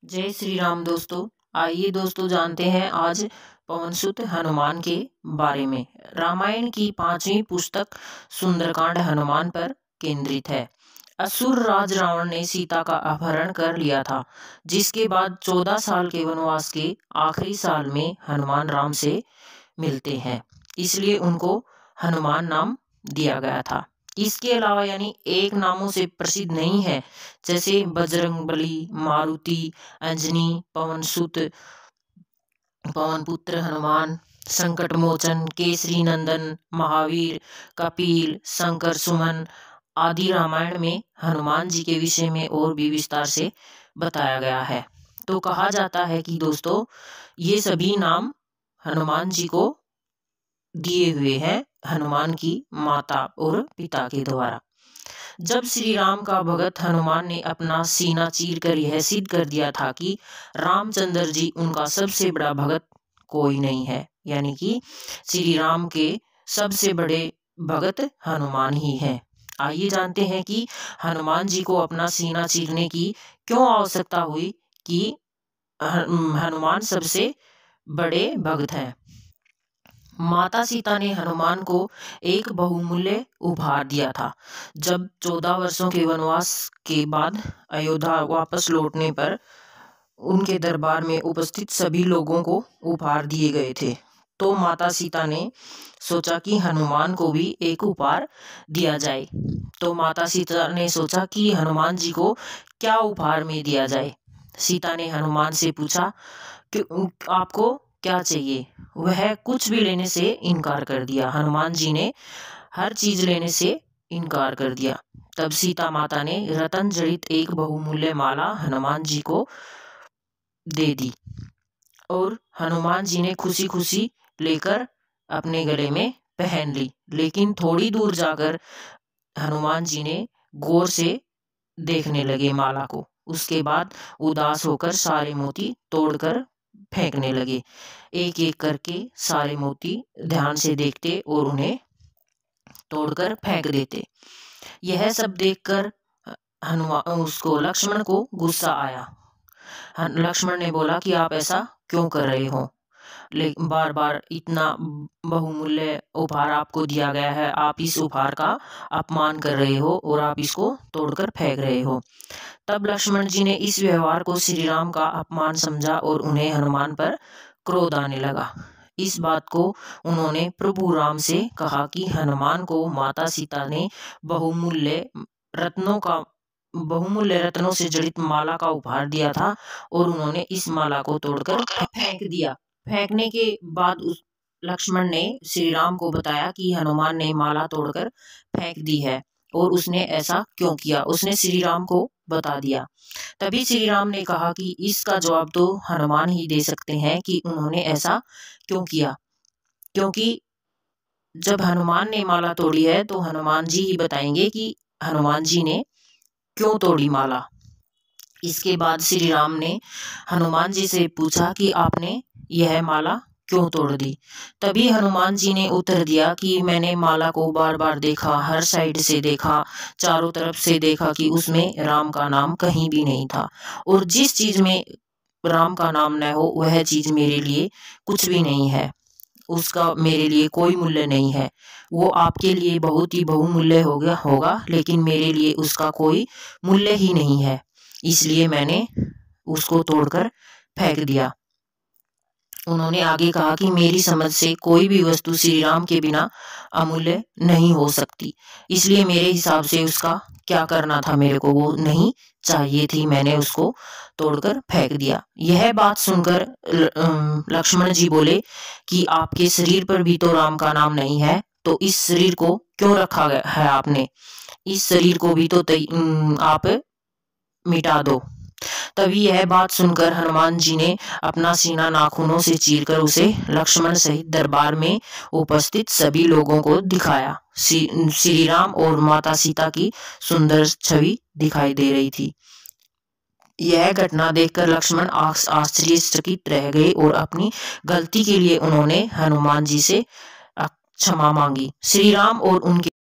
जय श्री राम दोस्तों। आइए दोस्तों जानते हैं आज पवन सुत हनुमान के बारे में। रामायण की 5वीं पुस्तक सुंदरकांड हनुमान पर केंद्रित है। असुर राज रावण ने सीता का अपहरण कर लिया था, जिसके बाद 14 साल के वनवास के आखिरी साल में हनुमान राम से मिलते हैं, इसलिए उनको हनुमान नाम दिया गया था। इसके अलावा यानी एक नामों से प्रसिद्ध नहीं है, जैसे बजरंगबली, मारुति, अंजनी, पवन सुत, पवन पुत्र हनुमान, संकट मोचन, केसरी नंदन, महावीर, कपिल, शंकर सुमन आदि रामायण में हनुमान जी के विषय में और भी विस्तार से बताया गया है। तो कहा जाता है कि दोस्तों ये सभी नाम हनुमान जी को दिए हुए हैं हनुमान की माता और पिता के द्वारा। जब श्री राम का भगत हनुमान ने अपना सीना चीर कर यह सिद्ध कर दिया था कि रामचंद्र जी उनका सबसे बड़ा भगत कोई नहीं है, यानी कि श्री राम के सबसे बड़े भगत हनुमान ही हैं। आइए जानते हैं कि हनुमान जी को अपना सीना चीरने की क्यों आवश्यकता हुई कि हनुमान सबसे बड़े भक्त हैं। माता सीता ने हनुमान को एक बहुमूल्य उपहार दिया था। जब 14 वर्षों के वनवास के बाद अयोध्या वापस लौटने पर उनके दरबार में उपस्थित सभी लोगों को उपहार दिए गए थे, तो माता सीता ने सोचा कि हनुमान को भी एक उपहार दिया जाए। तो माता सीता ने सोचा कि हनुमान जी को क्या उपहार में दिया जाए। सीता ने हनुमान से पूछा कि आपको क्या चाहिए। वह कुछ भी लेने से इनकार कर दिया। हनुमान जी ने हर चीज लेने से इनकार कर दिया। तब सीता माता ने रतन जड़ित एक बहुमूल्य माला हनुमान जी को दे दी और हनुमान जी ने खुशी खुशी लेकर अपने गले में पहन ली। लेकिन थोड़ी दूर जाकर हनुमान जी ने गौर से देखने लगे माला को। उसके बाद उदास होकर सारे मोती तोड़कर फेंकने लगे। एक एक करके सारे मोती ध्यान से देखते और उन्हें तोड़कर फेंक देते। यह सब देखकर हनुमान उसको लक्ष्मण को गुस्सा आया। लक्ष्मण ने बोला कि आप ऐसा क्यों कर रहे हो, लेकिन बार बार इतना बहुमूल्य उपहार आपको दिया गया है, आप इस उपहार का अपमान कर रहे हो और आप इसको तोड़कर फेंक रहे हो। तब लक्ष्मण जी ने इस व्यवहार को श्री राम का अपमान समझा और उन्हें हनुमान पर क्रोध आने लगा। इस बात को उन्होंने प्रभु राम से कहा कि हनुमान को माता सीता ने बहुमूल्य रत्नों से जड़ित माला का उपहार दिया था और उन्होंने इस माला को तोड़कर फेंक दिया। फेंकने के बाद उस लक्ष्मण ने श्री राम को बताया कि हनुमान ने माला तोड़कर फेंक दी है और उसने ऐसा क्यों किया। उसने श्री राम को बता दिया। तभी श्री राम ने कहा कि इसका जवाब तो हनुमान ही दे सकते हैं कि उन्होंने ऐसा क्यों किया, क्योंकि जब हनुमान ने माला तोड़ी है तो हनुमान जी ही बताएंगे कि हनुमान जी ने क्यों तोड़ी माला। इसके बाद श्री राम ने हनुमान जी से पूछा कि आपने यह माला क्यों तोड़ दी। तभी हनुमान जी ने उत्तर दिया कि मैंने माला को बार बार देखा, हर साइड से देखा, चारों तरफ से देखा कि उसमें राम का नाम कहीं भी नहीं था और जिस चीज में राम का नाम न हो वह चीज मेरे लिए कुछ भी नहीं है, उसका मेरे लिए कोई मूल्य नहीं है। वो आपके लिए बहुत ही बहुमूल्य होगा लेकिन मेरे लिए उसका कोई मूल्य ही नहीं है, इसलिए मैंने उसको तोड़कर फेंक दिया। उन्होंने आगे कहा कि मेरी समझ से कोई भी वस्तु श्री राम के बिना अमूल्य नहीं हो सकती, इसलिए मेरे हिसाब से उसका क्या करना था मेरे को वो नहीं चाहिए थी, मैंने उसको तोड़कर फेंक दिया। यह बात सुनकर लक्ष्मण जी बोले कि आपके शरीर पर भी तो राम का नाम नहीं है, तो इस शरीर को क्यों रखा गया है आपने, इस शरीर को भी तो आप मिटा दो। तभी यह बात सुनकर हनुमान जी ने अपना सीना नाखूनों से चीरकर उसे लक्ष्मण सहित दरबार में उपस्थित सभी लोगों को दिखाया। श्री राम और माता सीता की सुंदर छवि दिखाई दे रही थी। यह घटना देखकर लक्ष्मण आश्चर्यचकित रह गए और अपनी गलती के लिए उन्होंने हनुमान जी से क्षमा मांगी। श्री राम और उनके